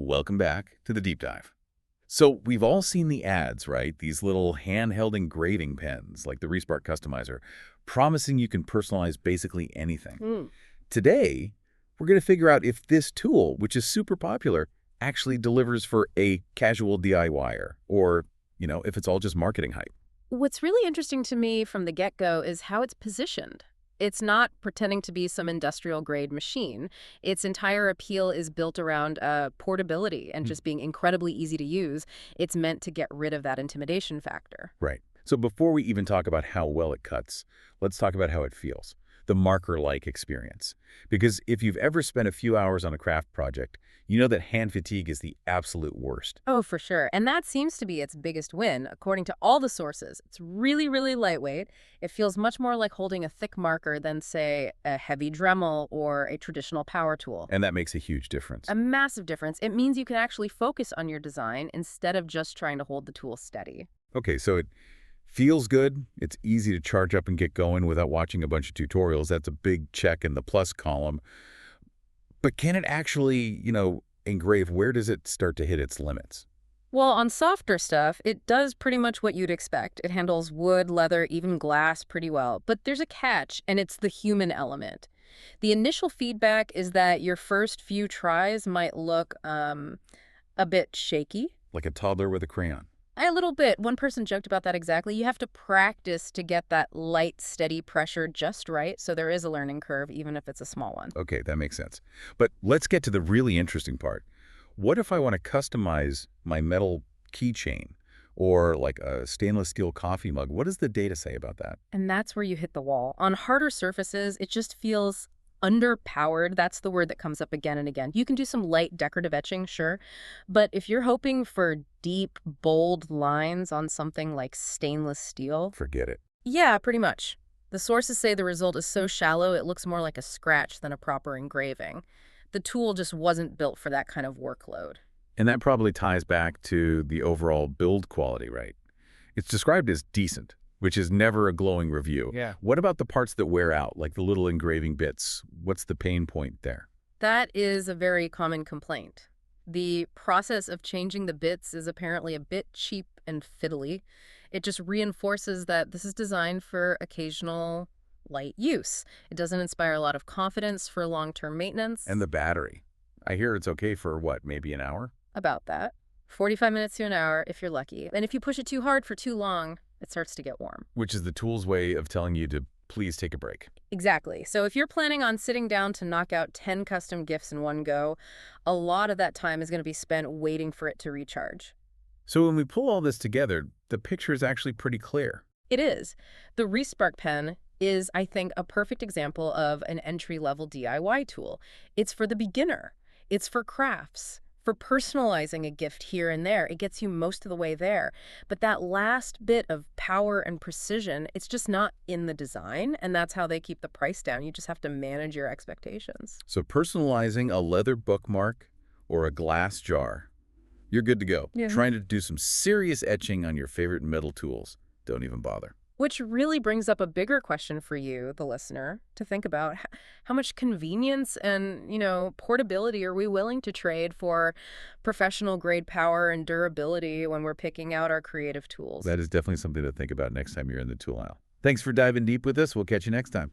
Welcome back to the deep dive. So we've all seen the ads, right? These little handheld engraving pens like the Resparked Customizer, promising you can personalize basically anything. Mm. Today, we're going to figure out if this tool, which is super popular, actually delivers for a casual DIYer or, if it's all just marketing hype. What's really interesting to me from the get-go is how it's positioned. It's not pretending to be some industrial-grade machine. Its entire appeal is built around portability and Hmm. just being incredibly easy to use. It's meant to get rid of that intimidation factor. Right. So before we even talk about how well it cuts, let's talk about how it feels, the marker-like experience. Because if you've ever spent a few hours on a craft project, you know that hand fatigue is the absolute worst. Oh, for sure. And that seems to be its biggest win, according to all the sources. It's really, really lightweight. It feels much more like holding a thick marker than, say, a heavy Dremel or a traditional power tool. And that makes a huge difference. A massive difference. It means you can actually focus on your design instead of just trying to hold the tool steady. Okay, so it feels good. It's easy to charge up and get going without watching a bunch of tutorials. That's a big check in the plus column. But can it actually, engrave? Where does it start to hit its limits? Well, on softer stuff, it does pretty much what you'd expect. It handles wood, leather, even glass pretty well. But there's a catch, and it's the human element. The initial feedback is that your first few tries might look a bit shaky. Like a toddler with a crayon. A little bit. One person joked about that exactly. You have to practice to get that light, steady pressure just right, so there is a learning curve, even if it's a small one. Okay, that makes sense. But let's get to the really interesting part. What if I want to customize my metal keychain or like a stainless steel coffee mug? What does the data say about that? And that's where you hit the wall. On harder surfaces, it just feels underpowered. That's the word that comes up again and again. You can do some light decorative etching, sure. But if you're hoping for deep, bold lines on something like stainless steel, Forget it. yeah, pretty much. The sources say the result is so shallow it looks more like a scratch than a proper engraving. The tool just wasn't built for that kind of workload. And that probably ties back to the overall build quality, right? It's described as decent, which is never a glowing review. Yeah. What about the parts that wear out, like the little engraving bits? What's the pain point there? That is a very common complaint. The process of changing the bits is apparently a bit cheap and fiddly. It just reinforces that this is designed for occasional light use. It doesn't inspire a lot of confidence for long-term maintenance. And the battery. I hear it's okay for what, maybe an hour? About that. 45 minutes to an hour if you're lucky. And if you push it too hard for too long, it starts to get warm. Which is the tool's way of telling you to please take a break. Exactly. So if you're planning on sitting down to knock out 10 custom gifts in one go, a lot of that time is going to be spent waiting for it to recharge. So when we pull all this together, the picture is actually pretty clear. It is. The Respark pen is, I think, a perfect example of an entry-level DIY tool. It's for the beginner. It's for crafts, for personalizing a gift here and there. It gets you most of the way there. But that last bit of power and precision, it's just not in the design, and that's how they keep the price down. You just have to manage your expectations. So personalizing a leather bookmark or a glass jar, you're good to go. Yeah. Trying to do some serious etching on your favorite metal tools, don't even bother. Which really brings up a bigger question for you, the listener, to think about. How much convenience and, portability are we willing to trade for professional grade power and durability when we're picking out our creative tools? That is definitely something to think about next time you're in the tool aisle. Thanks for diving deep with us. We'll catch you next time.